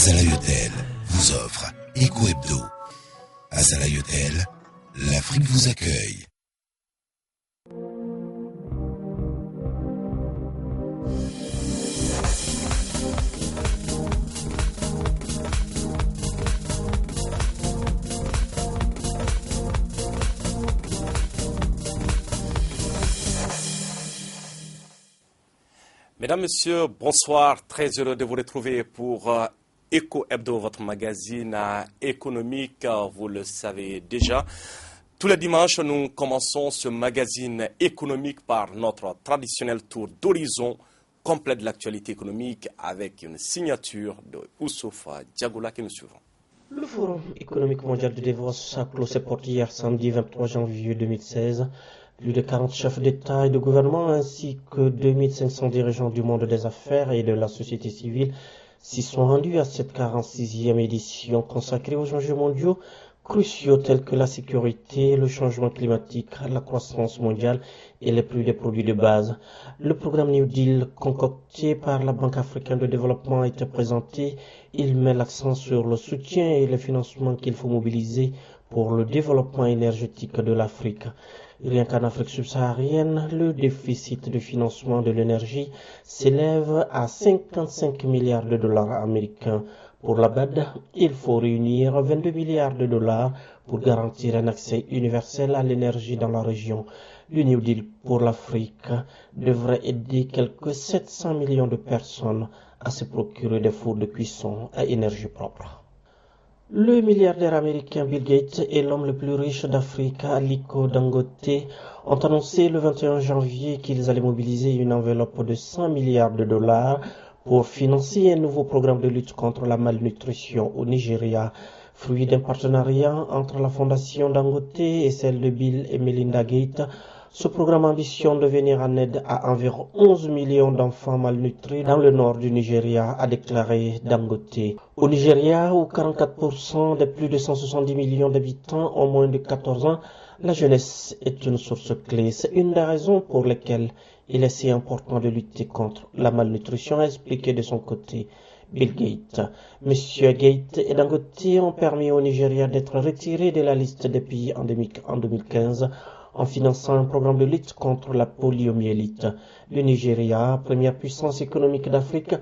Azalaï Hotel vous offre Eco Hebdo. Azalaï Hotel, l'Afrique vous accueille. Mesdames, Messieurs, bonsoir. Très heureux de vous retrouver pour Eco Hebdo, votre magazine économique. Vous le savez déjà. Tous les dimanches, nous commençons ce magazine économique par notre traditionnel tour d'horizon complet de l'actualité économique avec une signature de Oussoufa Diagoula que nous suivons. Le Forum économique mondial de Davos a clos ses portes hier samedi 23 janvier 2016. Plus de 40 chefs d'État et de gouvernement ainsi que 2500 dirigeants du monde des affaires et de la société civile s'y sont rendus à cette 46e édition consacrée aux enjeux mondiaux cruciaux tels que la sécurité, le changement climatique, la croissance mondiale et les prix des produits de base. Le programme New Deal concocté par la Banque africaine de développement a été présenté. Il met l'accent sur le soutien et le financement qu'il faut mobiliser pour le développement énergétique de l'Afrique. Rien qu'en Afrique subsaharienne, le déficit de financement de l'énergie s'élève à 55 milliards de dollars américains. Pour la BAD, il faut réunir 22 milliards de dollars pour garantir un accès universel à l'énergie dans la région. Le New Deal pour l'Afrique devrait aider quelques 700 millions de personnes à se procurer des fours de cuisson à énergie propre. Le milliardaire américain Bill Gates et l'homme le plus riche d'Afrique, Aliko Dangote, ont annoncé le 21 janvier qu'ils allaient mobiliser une enveloppe de 100 milliards de dollars pour financer un nouveau programme de lutte contre la malnutrition au Nigeria, fruit d'un partenariat entre la fondation Dangote et celle de Bill et Melinda Gates. Ce programme ambitionne de venir en aide à environ 11 millions d'enfants malnutris dans le nord du Nigeria, a déclaré Dangote. Au Nigeria, où 44% des plus de 170 millions d'habitants ont moins de 14 ans, la jeunesse est une source clé. C'est une des raisons pour lesquelles il est si important de lutter contre la malnutrition, a expliqué de son côté Bill Gates. Monsieur Gates et Dangote ont permis au Nigeria d'être retiré de la liste des pays endémiques en 2015 en finançant un programme de lutte contre la poliomyélite. Le Nigeria, première puissance économique d'Afrique,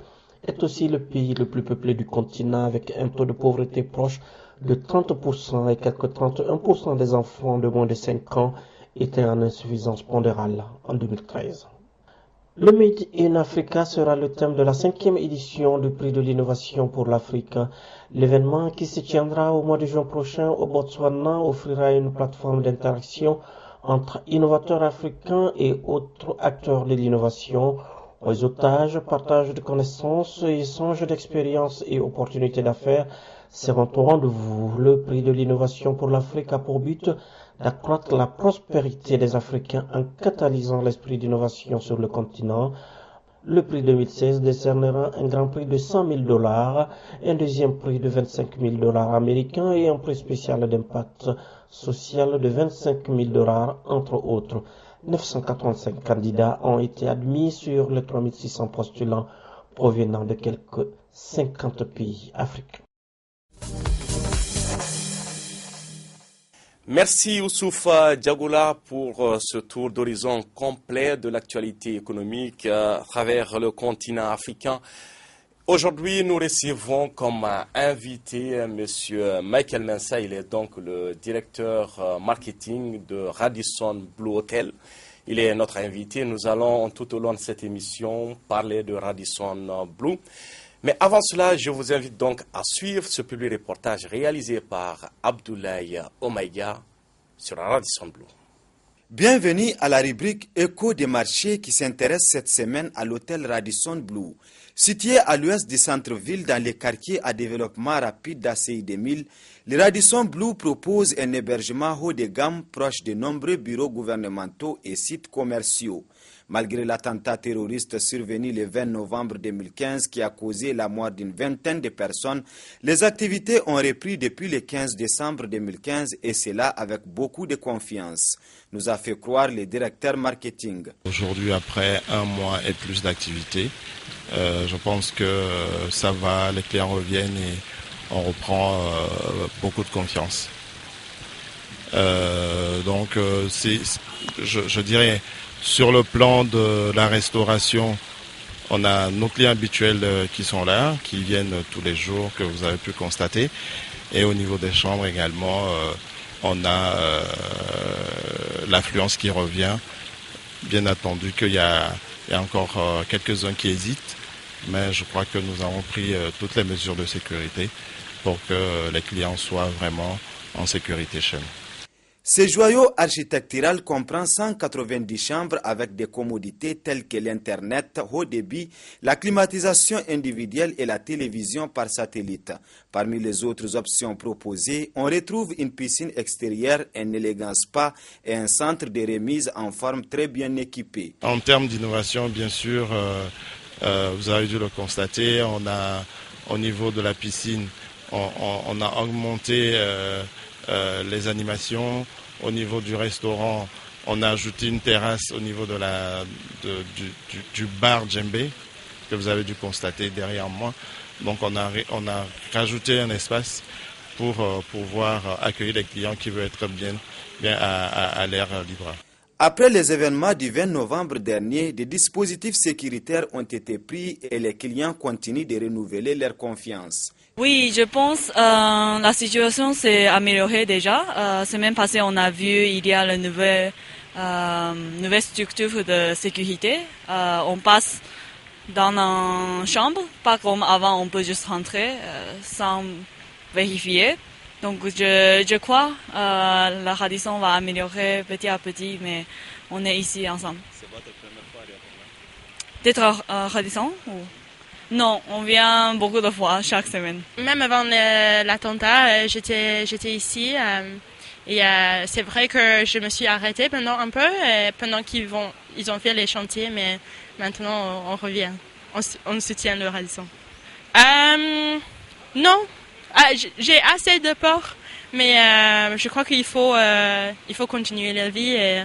est aussi le pays le plus peuplé du continent avec un taux de pauvreté proche de 30% et quelques 31% des enfants de moins de 5 ans étaient en insuffisance pondérale en 2013. Le Made in Africa sera le thème de la 5e édition du prix de l'innovation pour l'Afrique. L'événement qui se tiendra au mois de juin prochain au Botswana offrira une plateforme d'interaction entre innovateurs africains et autres acteurs de l'innovation. Réseautage, partage de connaissances, échange d'expériences et opportunités d'affaires seront au rendez-vous. Le prix de l'innovation pour l'Afrique a pour but d'accroître la prospérité des Africains en catalysant l'esprit d'innovation sur le continent. Le prix 2016 décernera un grand prix de 100 000 dollars, un deuxième prix de 25 000 dollars américains et un prix spécial d'impact social de 25 000 dollars, entre autres. 985 candidats ont été admis sur les 3600 postulants provenant de quelques 50 pays africains. Merci Oussoufa Diagoula pour ce tour d'horizon complet de l'actualité économique à travers le continent africain. Aujourd'hui, nous recevons comme invité M. Michael Mensah. Il est donc le directeur marketing de Radisson Blu Hotel. Il est notre invité. Nous allons tout au long de cette émission parler de Radisson Blu. Mais avant cela, je vous invite donc à suivre ce public reportage réalisé par Abdoulaye Omaïga sur Radisson Blu. Bienvenue à la rubrique Écho des marchés qui s'intéresse cette semaine à l'hôtel Radisson Blu. Situé à l'ouest du centre-ville dans les quartiers à développement rapide d'ACI 2000, le Radisson Blu propose un hébergement haut de gamme proche de nombreux bureaux gouvernementaux et sites commerciaux. Malgré l'attentat terroriste survenu le 20 novembre 2015 qui a causé la mort d'une vingtaine de personnes, les activités ont repris depuis le 15 décembre 2015 et cela avec beaucoup de confiance, nous a fait croire le directeur marketing. Aujourd'hui, après un mois et plus d'activité, Je pense que ça va, les clients reviennent et on reprend beaucoup de confiance. Donc je dirais, sur le plan de la restauration, on a nos clients habituels qui sont là, qui viennent tous les jours, que vous avez pu constater. Et au niveau des chambres également, on a l'affluence qui revient. Bien entendu qu'il y a encore quelques-uns qui hésitent, mais je crois que nous avons pris toutes les mesures de sécurité pour que les clients soient vraiment en sécurité chez nous. Ce joyau architectural comprend 190 chambres avec des commodités telles que l'Internet haut débit, la climatisation individuelle et la télévision par satellite. Parmi les autres options proposées, on retrouve une piscine extérieure, un élégant spa et un centre de remise en forme très bien équipé. En termes d'innovation, bien sûr, vous avez dû le constater, on a, au niveau de la piscine, on a augmenté les animations. Au niveau du restaurant, on a ajouté une terrasse au niveau du bar Djembé, que vous avez dû constater derrière moi. Donc on a rajouté un espace pour pouvoir accueillir les clients qui veulent être bien à l'air libre. Après les événements du 20 novembre dernier, des dispositifs sécuritaires ont été pris et les clients continuent de renouveler leur confiance. Oui, je pense la situation s'est améliorée déjà. Semaine passée, on a vu il y a la nouvelle structure de sécurité. On passe dans une chambre, pas comme avant, on peut juste rentrer sans vérifier. Donc je crois la Radisson va améliorer petit à petit, mais on est ici ensemble. C'est votre première fois d'être Radisson ou... Non, on vient beaucoup de fois chaque semaine. Même avant l'attentat, j'étais ici et c'est vrai que je me suis arrêtée pendant un peu, pendant qu'ils ont fait les chantiers, mais maintenant on revient. On soutient le Radisson. Non, j'ai assez de peur, mais je crois qu'il faut continuer la vie et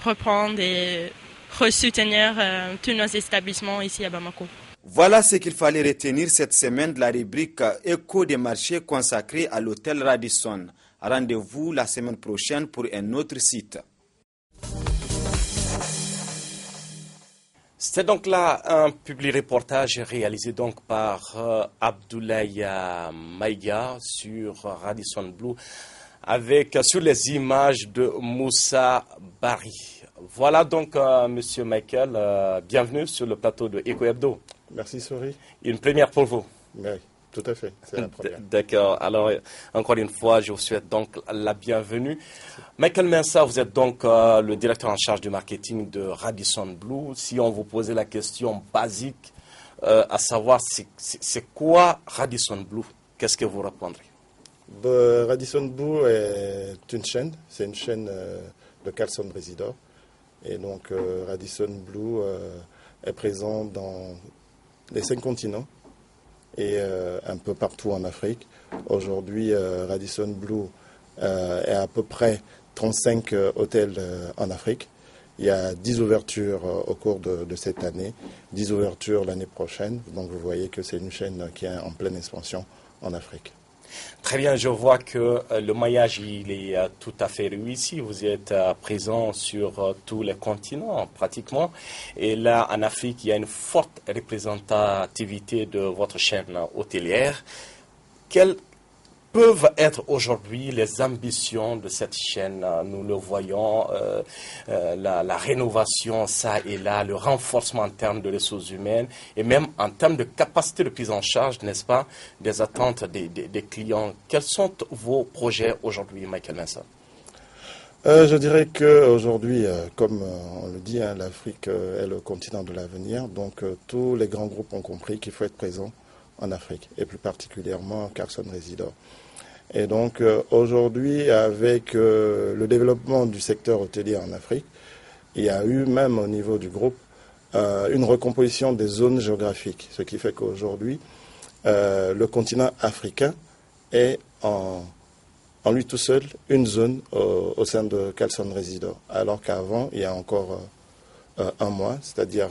reprendre et re-soutenir tous nos établissements ici à Bamako. Voilà ce qu'il fallait retenir cette semaine de la rubrique Écho des marchés consacrée à l'hôtel Radisson. Rendez-vous la semaine prochaine pour un autre site. C'était donc là un public reportage réalisé donc par Abdoulaye Maïga sur Radisson Blu sur les images de Moussa Bari. Voilà donc Monsieur Michael, bienvenue sur le plateau de Eco Hebdo. Merci Sori. Une première pour vous. Oui, tout à fait, c'est la première. D'accord, alors encore une fois, je vous souhaite donc la bienvenue. Michael Mensa, vous êtes donc le directeur en charge du marketing de Radisson Blu. Si on vous posait la question basique, à savoir c'est quoi Radisson Blu, qu'est-ce que vous répondrez? Radisson Blu est une chaîne, c'est une chaîne de Carlson Residor. Et donc Radisson Blu est présent dans les 5 continents et un peu partout en Afrique. Aujourd'hui, Radisson Blu est à peu près 35 hôtels en Afrique. Il y a 10 ouvertures au cours de cette année, 10 ouvertures l'année prochaine. Donc vous voyez que c'est une chaîne qui est en pleine expansion en Afrique. Très bien, je vois que le maillage il est tout à fait réussi. Vous êtes présent sur tous les continents pratiquement. Et là, en Afrique, il y a une forte représentativité de votre chaîne hôtelière. Quelles peuvent être aujourd'hui les ambitions de cette chaîne? Nous le voyons, la rénovation, ça et là, le renforcement en termes de ressources humaines et même en termes de capacité de prise en charge, n'est-ce pas, des attentes des clients. Quels sont vos projets aujourd'hui, Michael Mensa? Je dirais qu'aujourd'hui, comme on le dit, l'Afrique est le continent de l'avenir. Donc tous les grands groupes ont compris qu'il faut être présent en Afrique et plus particulièrement Carlson Residor. Et donc aujourd'hui, avec le développement du secteur hôtelier en Afrique, il y a eu même au niveau du groupe une recomposition des zones géographiques. Ce qui fait qu'aujourd'hui, le continent africain est en lui tout seul une zone au sein de Carlson Residor. Alors qu'avant, il y a encore un mois, c'est-à-dire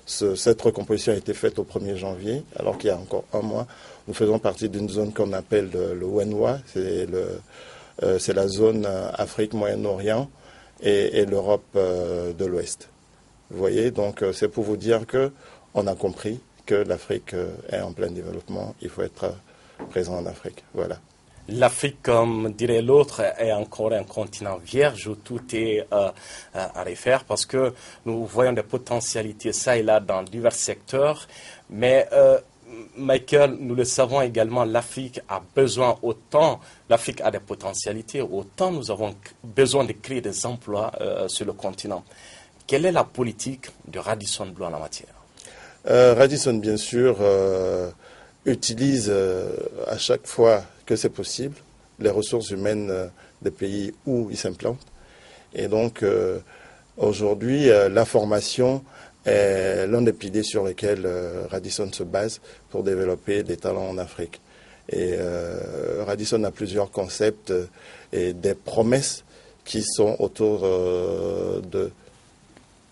cette recomposition a été faite au 1er janvier, alors qu'il y a encore un mois. Nous faisons partie d'une zone qu'on appelle le WENWA, c'est la zone Afrique, Moyen-Orient et l'Europe de l'Ouest. Vous voyez, donc c'est pour vous dire qu'on a compris que l'Afrique est en plein développement, il faut être présent en Afrique. Voilà. L'Afrique, comme dirait l'autre, est encore un continent vierge où tout est à refaire parce que nous voyons des potentialités ça et là dans divers secteurs. Mais Michael, nous le savons également, l'Afrique a besoin autant, l'Afrique a des potentialités, autant nous avons besoin de créer des emplois sur le continent. Quelle est la politique de Radisson Blu en la matière? Radisson, bien sûr, utilise à chaque fois que c'est possible les ressources humaines des pays où il s'implante. Et donc, aujourd'hui, la formation est l'un des piliers sur lesquels Radisson se base pour développer des talents en Afrique. Et Radisson a plusieurs concepts et des promesses qui sont autour de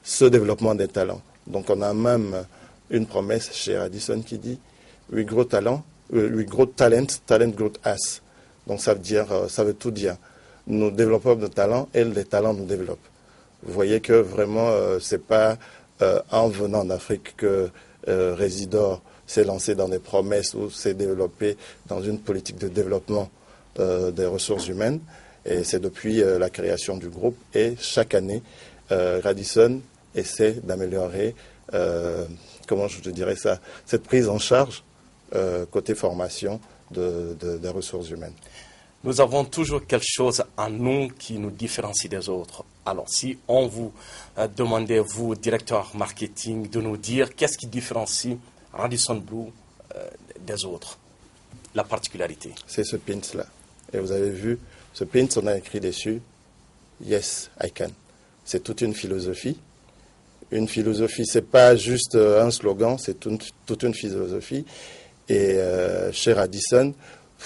ce développement des talents. Donc, on a même une promesse chez Radisson qui dit We grow talent, talent grow us. Donc ça veut tout dire. Nous développons de talents et les talents nous développent. Vous voyez que vraiment, c'est pas en venant d'Afrique que Résidor s'est lancé dans des promesses ou s'est développé dans une politique de développement des ressources humaines. Et c'est depuis la création du groupe. Et chaque année, Radisson essaie d'améliorer, comment je te dirais ça, cette prise en charge côté formation des ressources humaines. Nous avons toujours quelque chose en nous qui nous différencie des autres. Alors, si on vous demandait, vous, directeur marketing, de nous dire qu'est-ce qui différencie Radisson Blu des autres, la particularité. C'est ce pins-là. Et vous avez vu, ce pins, on a écrit dessus, Yes, I can. C'est toute une philosophie. Une philosophie, c'est pas juste un slogan, c'est toute une philosophie. Et chez Radisson,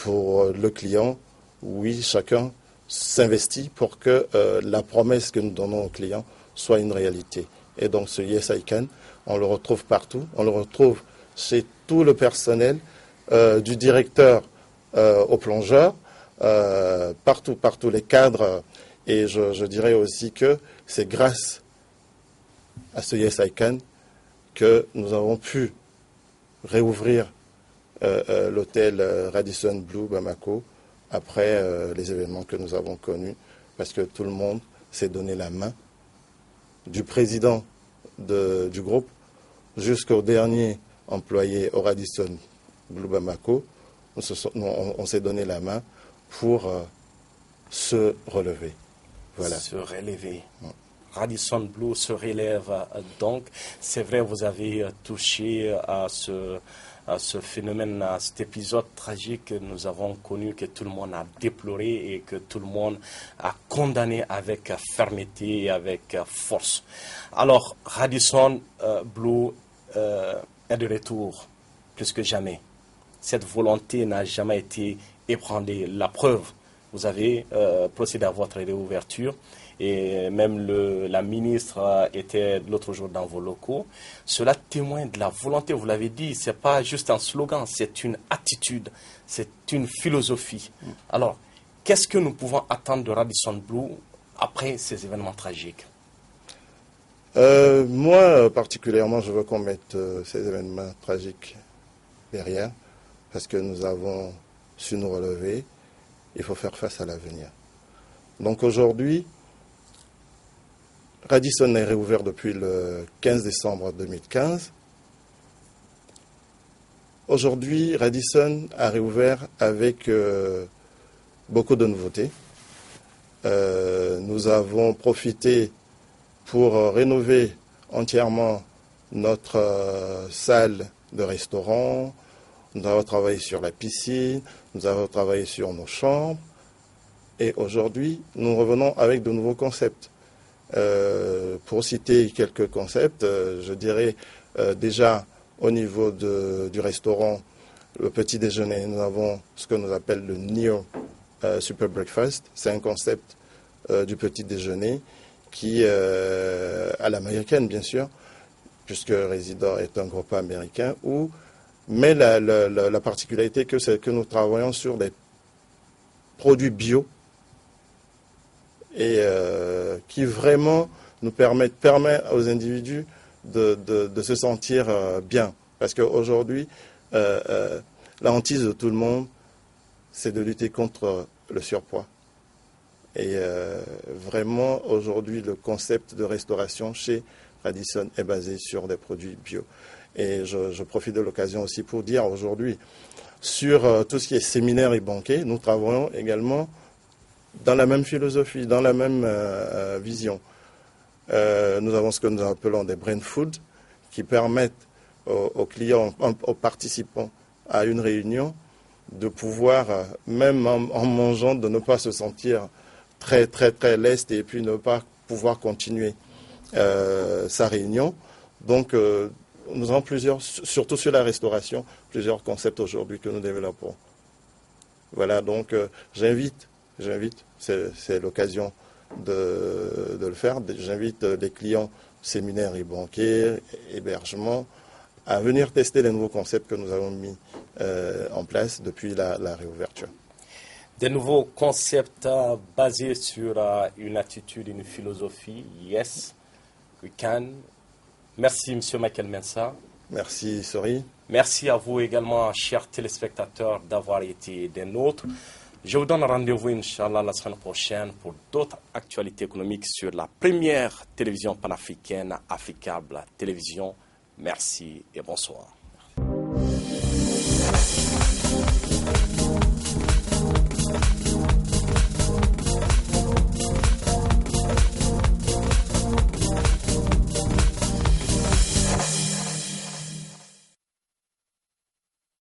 pour le client, oui, chacun s'investit pour que la promesse que nous donnons aux clients soit une réalité. Et donc ce Yes I Can, on le retrouve partout. On le retrouve chez tout le personnel, du directeur au plongeur, partout les cadres. Et je dirais aussi que c'est grâce à ce Yes I Can que nous avons pu réouvrir l'hôtel Radisson Blu Bamako après les événements que nous avons connus, parce que tout le monde s'est donné la main, du président du groupe jusqu'au dernier employé au Radisson Blu Bamako. On s'est donné la main pour se relever. Voilà. Se relever. Radisson Blu se relève donc. C'est vrai, vous avez touché à ce phénomène, à cet épisode tragique que nous avons connu, que tout le monde a déploré et que tout le monde a condamné avec fermeté et avec force. Alors, Radisson Blu est de retour, plus que jamais. Cette volonté n'a jamais été ébranlée. La preuve, vous avez procédé à votre réouverture. Et même la ministre était l'autre jour dans vos locaux. Cela témoigne de la volonté, vous l'avez dit, ce n'est pas juste un slogan, c'est une attitude, c'est une philosophie. Alors, qu'est-ce que nous pouvons attendre de Radisson Blu après ces événements tragiques? Moi, particulièrement, je veux qu'on mette ces événements tragiques derrière, parce que nous avons su nous relever. Il faut faire face à l'avenir. Donc aujourd'hui, Radisson est réouvert depuis le 15 décembre 2015. Aujourd'hui, Radisson a réouvert avec beaucoup de nouveautés. Nous avons profité pour rénover entièrement notre salle de restaurant. Nous avons travaillé sur la piscine, nous avons travaillé sur nos chambres. Et aujourd'hui, nous revenons avec de nouveaux concepts. Pour citer quelques concepts, je dirais déjà au niveau du restaurant, le petit déjeuner, nous avons ce que nous appelle le Neo Super Breakfast. C'est un concept du petit déjeuner qui, à l'américaine bien sûr, puisque Residor est un groupe américain, mais la particularité c'est que nous travaillons sur des produits bio et qui vraiment nous permet aux individus de se sentir bien. Parce qu'aujourd'hui, la hantise de tout le monde, c'est de lutter contre le surpoids. Et vraiment, aujourd'hui, le concept de restauration chez Radisson est basé sur des produits bio. Et je profite de l'occasion aussi pour dire aujourd'hui, sur tout ce qui est séminaire et banquet, nous travaillons également dans la même philosophie, dans la même vision. Nous avons ce que nous appelons des brain food qui permettent aux clients, aux participants à une réunion de pouvoir, même en mangeant, de ne pas se sentir très leste et puis ne pas pouvoir continuer sa réunion. Donc nous avons surtout sur la restauration, plusieurs concepts aujourd'hui que nous développons. Voilà, donc j'invite, c'est l'occasion de le faire, j'invite les clients séminaires et banquets, hébergements, à venir tester les nouveaux concepts que nous avons mis en place depuis la réouverture. Des nouveaux concepts basés sur une attitude, une philosophie. Yes, we can. Merci, M. Michael Mensah. Merci, Sori. Merci à vous également, chers téléspectateurs, d'avoir été des nôtres. Je vous donne rendez-vous, Inch'Allah, la semaine prochaine pour d'autres actualités économiques sur la première télévision panafricaine, Africable Télévision. Merci et bonsoir.